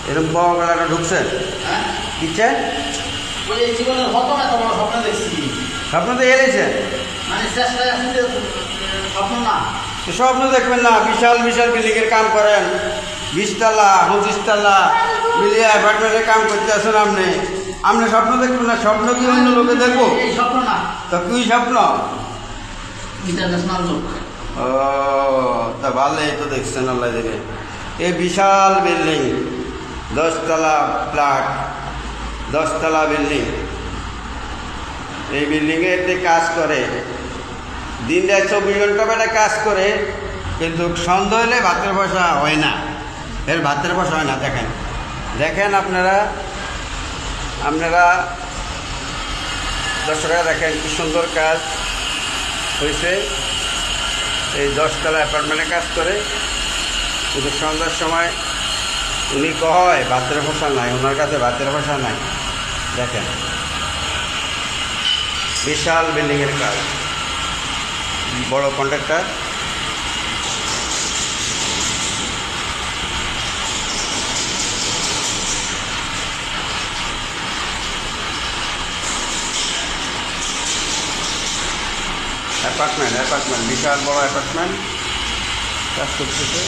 এরকম পাওয়া গেলাটা ঢুকছে হ্যাঁ কিচ্ছে ওই এই জীবনের হতো না তোমার স্বপ্ন দেখছি স্বপ্ন তো এলেছে মানে চেষ্টায় আসলে স্বপ্ন না স্বপ্ন দেখবেন না, বিশাল বিশাল বিল্ডিংয়ের কাম করেন, 20 তলা 25 তলা মিলিয়ে অ্যাপার্টমেন্টের কাম করতে আসেন আপনি। আপনি স্বপ্ন দেখবেন না? স্বপ্ন কি অন্য লোকে দেখবো? এই স্বপ্ন না তো কি স্বপ্ন? ইন্টারন্যাশনাল লোক ও তা ভালোই তো দেখছেন, আল্লাহ দেবে। এই বিশাল বিল্ডিং, 10 তলা ফ্ল্যাট, 10 তলা বিল্ডিং। এই বিল্ডিংয়েতে কাজ করে, দিন রাত 24 ঘন্টা বেলা কাজ করে, কিন্তু সন্ধ্যা হলে ভাতের বসা হয় না। এর ভাতের বসা হয় না। দেখেন দেখেন আপনারা দর্শকরা দেখেন কি সুন্দর কাজ হয়েছে। এই 10 তলা অ্যাপার্টমেন্টে কাজ করে, কিন্তু সন্ধ্যার সময় উনি কয় ভাতের বসা নাই, ওনার কাছে ভাতের বসা নাই। দেখেন বিশাল বিল্ডিংয়ের কাজ, বড় কন্ট্রাক্টর। অ্যাপার্টমেন্ট বিশাল বড় অ্যাপার্টমেন্ট কাজ করতেছে।